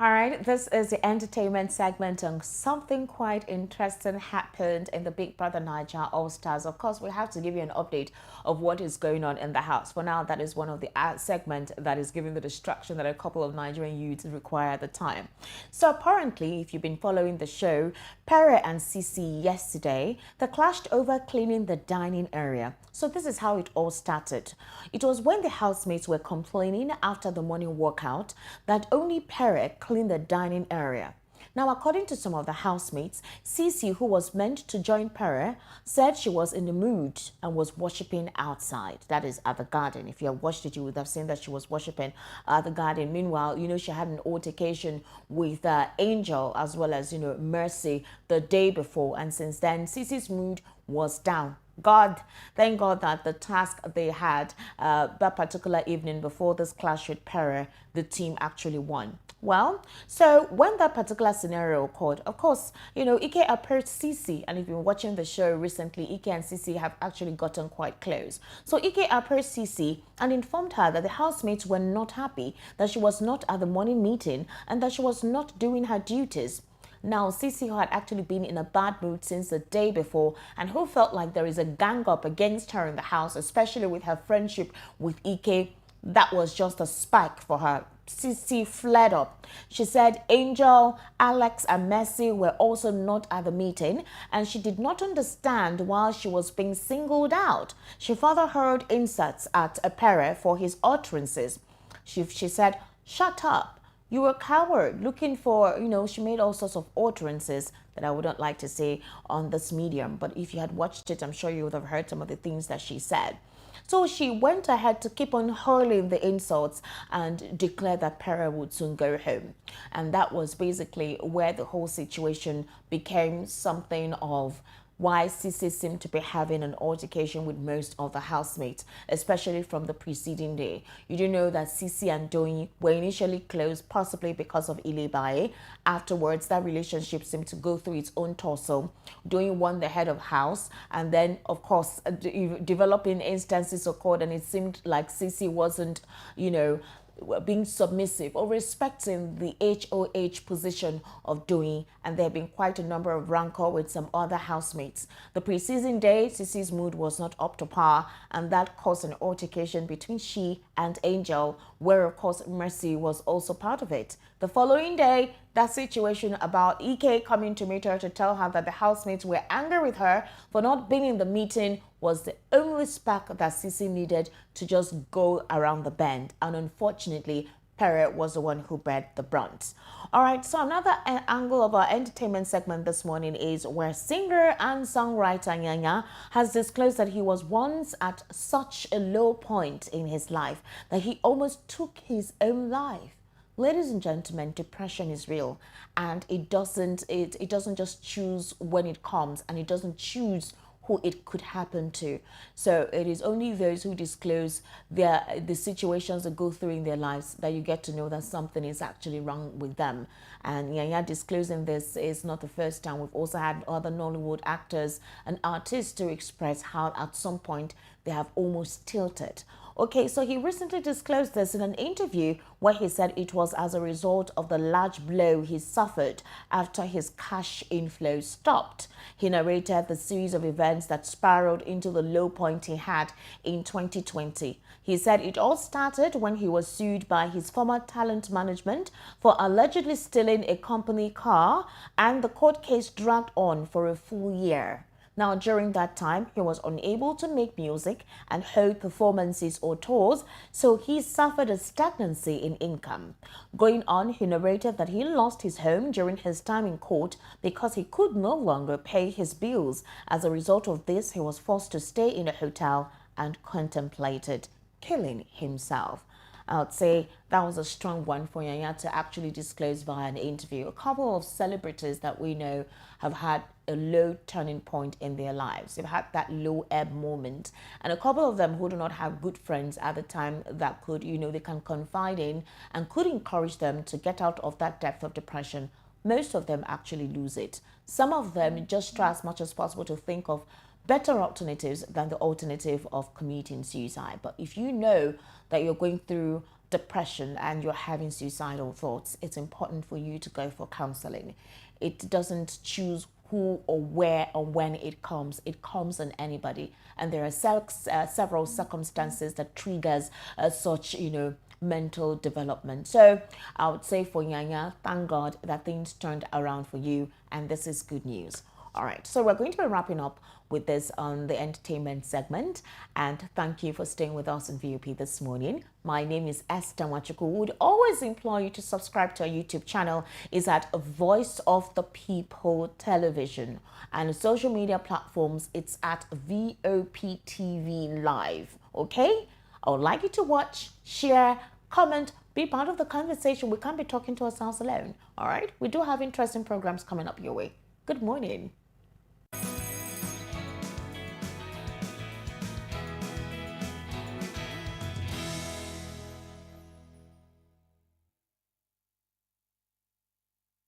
All right, this is the entertainment segment, and something quite interesting happened in the Big Brother Niger All Stars. Of course, we have to give you an update of what is going on in the house. For now, that is one of the segment that is giving the distraction that a couple of Nigerian youths require at the time. So apparently, if you've been following the show, Pere and Sisi yesterday, they clashed over cleaning the dining area. So this is how it all started. It was when the housemates were complaining after the morning workout that only Pere cleaned the dining area. Now, according to some of the housemates, Sisi, who was meant to join Pere, said she was in the mood and was worshipping outside. That is at the garden. If you have watched it, you would have seen that she was worshipping at the garden. Meanwhile, she had an altercation with Angel as well as, Mercy the day before. And since then, Sisi's mood was down. Thank God that the task they had that particular evening before this clash with Pere, the team actually won. Well, so when that particular scenario occurred, of course, Ike approached Sisi, and if you've been watching the show recently, Ike and Sisi have actually gotten quite close. So Ike approached Sisi and informed her that the housemates were not happy, that she was not at the morning meeting, and that she was not doing her duties. Now, Sisi, who had actually been in a bad mood since the day before and who felt like there is a gang up against her in the house, especially with her friendship with Ike, that was just a spike for her. Sisi flared up. She said Angel, Alex, and Mercy were also not at the meeting, and she did not understand why she was being singled out. She further hurled insults at Pere for his utterances. She said, "Shut up. You were a coward looking for," she made all sorts of utterances that I wouldn't like to say on this medium. But if you had watched it, I'm sure you would have heard some of the things that she said. So she went ahead to keep on hurling the insults and declared that Pere would soon go home. And that was basically where the whole situation became something of why Sisi seemed to be having an altercation with most of the housemates, especially from the preceding day. You do know that Sisi and Doyin were initially close, possibly because of Ilebae. Afterwards, that relationship seemed to go through its own tussle. Doyin won the head of house, and then, of course, developing instances occurred, and it seemed like Sisi wasn't, being submissive or respecting the HOH position of Doyin, and there have been quite a number of rancor with some other housemates. The preceding day, Sisi's mood was not up to par, and that caused an altercation between she and Angel, where of course Mercy was also part of it. The following day, that situation about Ike coming to meet her to tell her that the housemates were angry with her for not being in the meeting was the only spark that Sisi needed to just go around the bend. And unfortunately, Pere was the one who bared the brunt. All right, so another angle of our entertainment segment this morning is where singer and songwriter Iyanya has disclosed that he was once at such a low point in his life that he almost took his own life. Ladies and gentlemen, depression is real, and it doesn't just choose when it comes, and it doesn't choose who it could happen to. So it is only those who disclose the situations that go through in their lives that you get to know that something is actually wrong with them. And Iyanya disclosing this is not the first time. We've also had other Nollywood actors and artists to express how at some point they have almost tilted. Okay, so he recently disclosed this in an interview where he said it was as a result of the large blow he suffered after his cash inflow stopped. He narrated the series of events that spiraled into the low point he had in 2020. He said it all started when he was sued by his former talent management for allegedly stealing a company car, and the court case dragged on for a full year. Now, during that time, he was unable to make music and hold performances or tours, so he suffered a stagnancy in income. Going on, he narrated that he lost his home during his time in court because he could no longer pay his bills. As a result of this, he was forced to stay in a hotel and contemplated killing himself. I would say that was a strong one for Iyanya to actually disclose via an interview. A couple of celebrities that we know have had a low turning point in their lives. They've had that low ebb moment. And a couple of them who do not have good friends at the time that could, they can confide in and could encourage them to get out of that depth of depression. Most of them actually lose it. Some of them just try as much as possible to think of better alternatives than the alternative of committing suicide. But if you know that you're going through depression and you're having suicidal thoughts, it's important for you to go for counseling. It doesn't choose who or where or when it comes. It comes on anybody, and there are several circumstances that triggers such, mental development. So I would say for Iyanya, thank God that things turned around for you, and this is good news. All right, so we're going to be wrapping up with this on the entertainment segment, and thank you for staying with us in VOP this morning. My name is Esther Wachuku. Would always implore you to subscribe to our YouTube channel. It's at Voice of the People Television, and social media platforms, it's at VOP TV Live. Okay, I would like you to watch, share, comment, be part of the conversation. We can't be talking to ourselves alone. All right, we do have interesting programs coming up your way. Good morning.